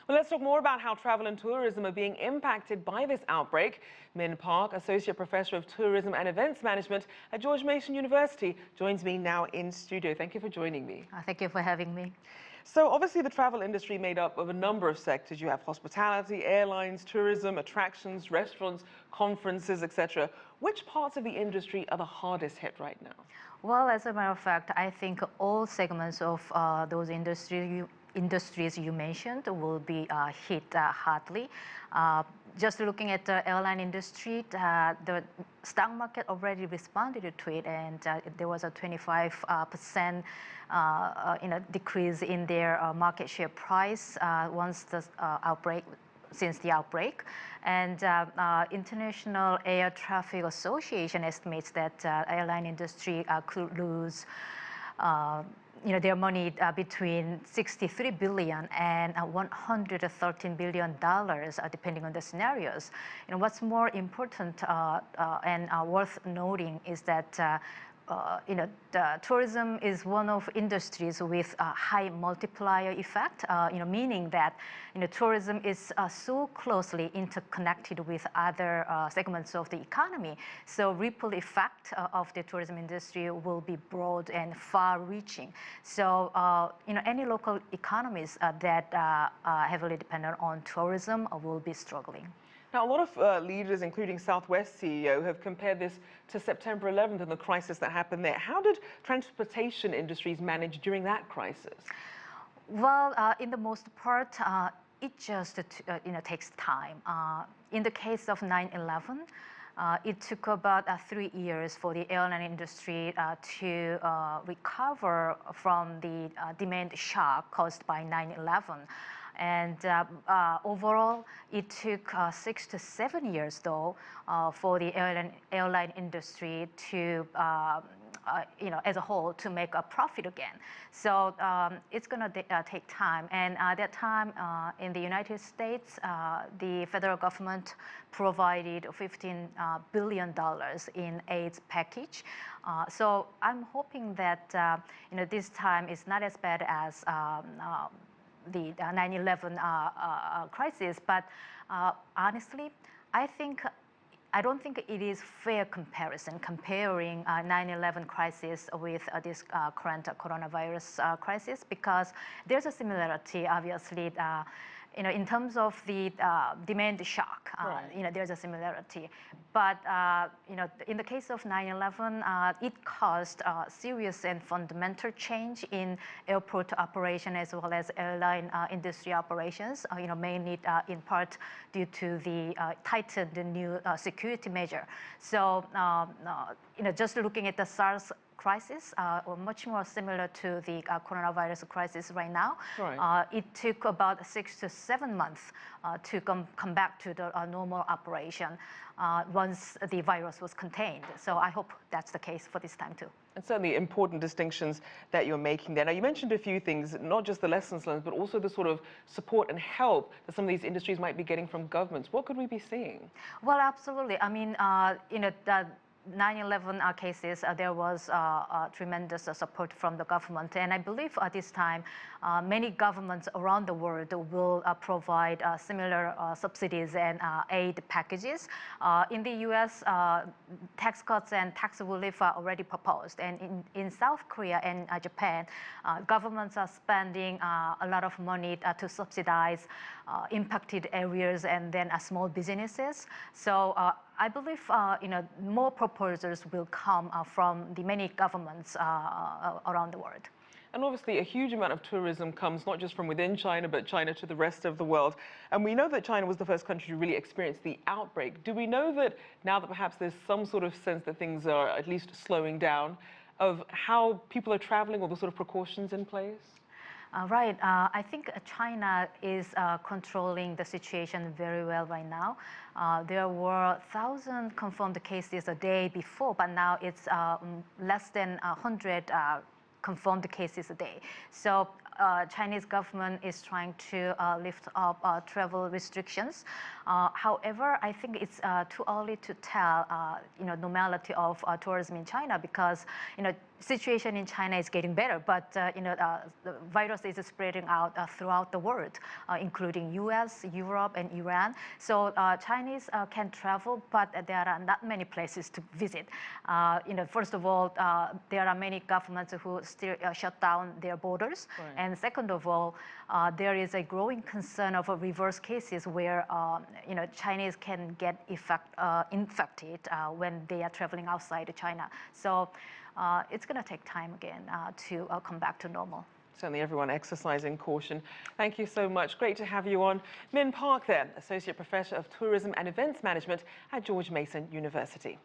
Well, let's talk more about how travel and tourism are being impacted by this outbreak. Minkyung Park, Associate Professor of Tourism and Events Management at George Mason University, joins me now in studio. Thank you for joining me. Thank you for having me. So obviously the travel industry made up of a number of sectors. You have hospitality, airlines, tourism, attractions, restaurants, conferences, etc. Which parts of the industry are the hardest hit right now? Well, as a matter of fact, I think all segments of those industries you mentioned will be hit hardly. Just looking at the airline industry, the stock market already responded to it, and there was a 25% decrease in their market share price since the outbreak. And International Air Traffic Association estimates that airline industry could lose their money between $63 billion and $113 billion, depending on the scenarios. What's more important and worth noting is that the tourism is one of industries with a high multiplier effect, meaning that tourism is so closely interconnected with other segments of the economy. So ripple effect of the tourism industry will be broad and far-reaching. So any local economies that heavily dependent on tourism will be struggling. Now, a lot of leaders, including Southwest CEO, have compared this to September 11th and the crisis that happened there. How did transportation industries manage during that crisis? Well, in the most part, it just takes time. In the case of 9/11, it took about 3 years for the airline industry to recover from the demand shock caused by 9/11. And overall, it took 6 to 7 years, though, for the airline industry to, as a whole, to make a profit again. So it's going to take time. And at that time, in the United States, the federal government provided $15 billion in aid package. So I'm hoping that this time is not as bad as the 9/11 crisis, but honestly, I don't think it is fair comparison comparing 9/11 crisis with this current coronavirus crisis, because there's a similarity, obviously. In terms of the demand shock, right. There's a similarity. But, in the case of 9/11, it caused serious and fundamental change in airport operation as well as airline industry operations, mainly in part due to the tightened new security measure. So, just looking at the SARS crisis, or much more similar to the coronavirus crisis right now. Right. It took about 6 to 7 months to come back to the normal operation once the virus was contained. So I hope that's the case for this time too. And certainly important distinctions that you're making there. Now, you mentioned a few things, not just the lessons learned, but also the sort of support and help that some of these industries might be getting from governments. What could we be seeing? Well, absolutely. I mean, the 9/11 cases, there was tremendous support from the government. And I believe at this time, many governments around the world will provide similar subsidies and aid packages. In the US, tax cuts and tax relief are already proposed. And in South Korea and Japan, governments are spending a lot of money to subsidize impacted areas and then small businesses. So I believe more proposals will come from the many governments around the world. And obviously a huge amount of tourism comes not just from within China, but China to the rest of the world. And we know that China was the first country to really experience the outbreak. Do we know that now that perhaps there's some sort of sense that things are at least slowing down, of how people are traveling or the sort of precautions in place? Right. I think China is controlling the situation very well right now. There were 1,000 confirmed cases a day before, but now it's less than 100 confirmed cases a day. So Chinese government is trying to lift up travel restrictions. However, I think it's too early to tell, normality of tourism in China, because situation in China is getting better, but the virus is spreading out throughout the world, including U.S., Europe, and Iran. So Chinese can travel, but there are not many places to visit. First of all, there are many governments who still shut down their borders, Right. and second of all, there is a growing concern of reverse cases where Chinese can get infected when they are traveling outside of China. So it's going to take time again to come back to normal. Certainly everyone exercising caution. Thank you so much. Great to have you on. Min Park there, Associate Professor of Tourism and Events Management at George Mason University.